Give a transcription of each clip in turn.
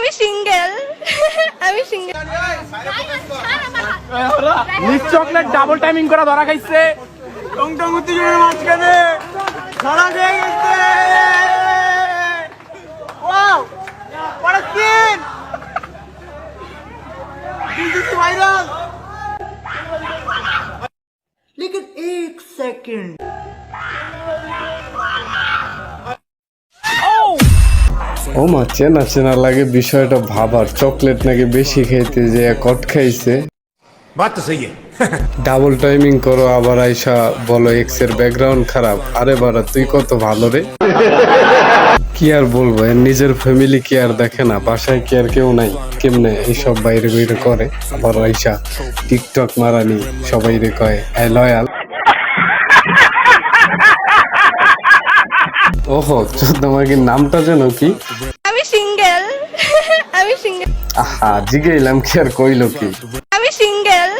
আমি সিঙ্গেল। আমি single. Miss chocolate double timing করা ধরা খাইছে। টং টং উত্তেজনার মাঝখানে ধরা খেয়ে গেছে। Wow! What a scene! This is viral. लेकिन एक सेकंड ও মা, চেনা চেনা লাগে বিষয়টা ভাবার। চকলেট নাকি বেশি খাইতে যে কট খাইছে। बात तो सही है। ডাবল টাইমিং করো আবার আইসা বলো এক্স এর ব্যাকগ্রাউন্ড খারাপ। আরে বাড়া, তুই কত ভালো রে। কি আর বলবো, এর নিজের ফ্যামিলি কি আর দেখে না, বাসায় কি আর কেউ নাই, কেমনে এইসব বাইরে বাইরে করে। আবার আইসা টিকটক মারানি সবাই রে কয় আই লয়াল। ওহো, তোমার কি নামটা যেন কি? আমি সিঙ্গেল। আমি সিঙ্গেল। আহা, জিগেইলাম কি আর কইলো কি? আমি সিঙ্গেল।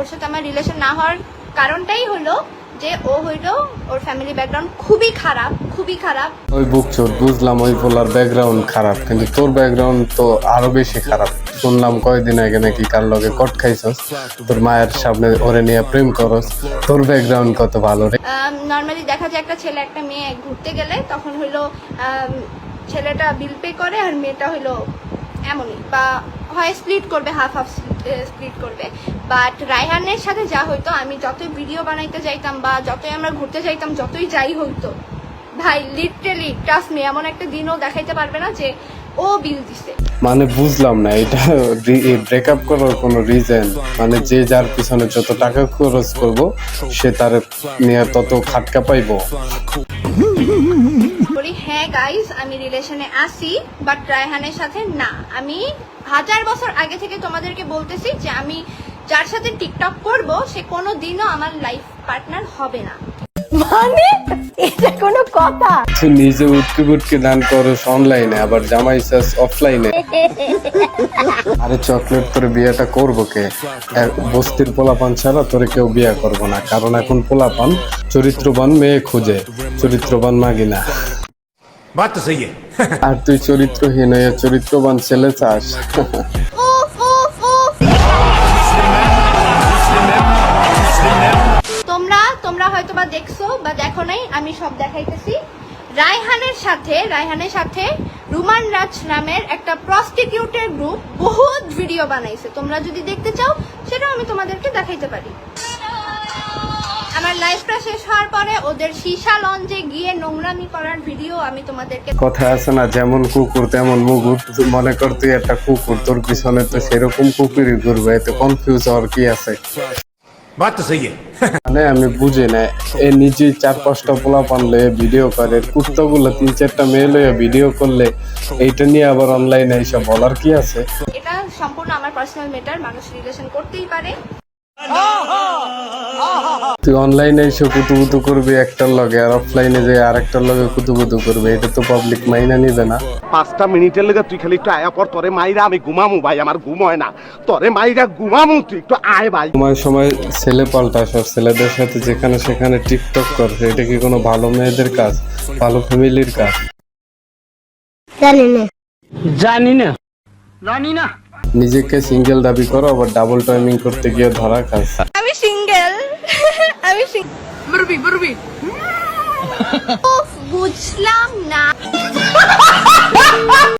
ওর সাথে আমার রিলেশন না হওয়ার কারণটাই হলো যে ও হইলো ওর ফ্যামিলি ব্যাকগ্রাউন্ড খুবই খারাপ, খুবই খারাপ। ওই বুকচোর, বুঝলাম ওই পোলার ব্যাকগ্রাউন্ড খারাপ, কিন্তু তোর ব্যাকগ্রাউন্ড তো আরো বেশি খারাপ। শুনলাম কয়দিন আগে নাকি কার লগে কট খাইছস, তোর মায়ের সামনে ওরে নিয়ে প্রেম করস। তোর ব্যাকগ্রাউন্ড কত ভালো রে। নর্মালি দেখা যায় একটা ছেলে একটা মেয়ে ঘুরতে গেলে তখন হইলো ছেলেটা বিল পে করে আর মেয়েটা হইলো এমনই, বা হয় স্প্লিট করবে, হাফ হাফ স্প্লিট করবে। বাট রায়হানের সাথে যা হইতো, আমি যতই ভিডিও বানাইতে যাইতাম বা যতই আমরা ঘুরতে যাইতাম, যতই যাই হইতো, ভাই লিটারালি ট্রাস্ট মি, এমন একটা দিনও দেখাইতে পারবে না যে ও বিল দিছে। মানে বুঝলাম না এটা ব্রেকআপ করার কোনো রিজন? মানে যে যার পিছনে যত টাকা খরচ করব সে তার নিয়ে তত খাটকা পাইবো। বলি হ্যাঁ গাইস, আমি রিলেশনে আছি বাট রায়হানের সাথে না। আমি 1000 বছর আগে থেকে তোমাদেরকে বলতেছি যে আমি যার সাথে টিকটক করব সে কোনো দিনও আমার লাইফ পার্টনার হবে না। মানে এটা কোনো কথা? তুই নিজে উটকি বুটকি দান করস অনলাইনে, আবার জামাই চাস অফলাইনে। আরে চকলেট, তোর বিয়েটা করবো কে? বস্তির পোলাপান ছাড়া তোরে কেউ বিয়ে করবো না, কারণ এখন পোলাপান চরিত্রবান মেয়ে খুঁজে, চরিত্রবান মাগি না। बात तो सही है। আর তুই চরিত্রহীন হয়ে চরিত্রবান ছেলে চাস। উফ উফ উফ। তোমরা হয়তো বা দেখছো বা দেখো নাই, আমি সব দেখাইতেছি। রায়হানের সাথে রুমান রাজ নামের একটা প্রস্টিটিউটের গ্রুপ বহুত ভিডিও বানাইছে। তোমরা যদি দেখতে চাও সেটাও আমি তোমাদেরকে দেখাইতে পারি। আমার লাইফটা শেষ হওয়ার পরে ওদের সীসা লঞ্চে গিয়ে নোংরামি করার ভিডিও আমি তোমাদেরকে। কথা আছে না, যেমন কুকুর তেমন মুগুর। মনে কর তুই একটা কুকুর, তোর পিছনে তো সেরকম কুকুরই ঘুরবে, এতে কনফিউজ হওয়ার কি আছে? बात तो सही है। মানে আমি বুঝি না, এ নিজেই 4-5টা পোলা পানলে ভিডিও করে, কুত্তাগুলো 3-4টা মেয়ে লইয়া ভিডিও করলে এইটা নিয়ে আবার অনলাইনে এইসব বলার কি আছে? এটা সম্পূর্ণ আমার পার্সোনাল ম্যাটার, মানুষ রিলেশন করতেই পারে। তুই অনলাইনে এসে কুতুকুতু করবি একটার লগে, আর অফলাইনে যে আরেকটার লগে কুতুকুতু করবে, এটা তো পাবলিক মাইনা নিবে না। 5টা মিনিটের লেগে তুই খালি একটু আয়া পর, তোরে মাইরা আমি ঘুমামু ভাই, আমার ঘুম হয় না। তোরে মাইরা ঘুমামু, তুই একটু আয় ভাই। সময় ছেলে পাল্টাস, আর ছেলেদের সাথে যেখানে সেখানে টিকটক করছে, এটা কি কোনো ভালো মেয়েদের কাজ, ভালো ফ্যামিলির কাজ? জানি না। নিজেকে সিঙ্গেল দাবি করো, আবার ডাবল টাইমিং করতে গিয়ে ধরা খাস। আমি সিঙ্গেল। আমি বুঝলাম না।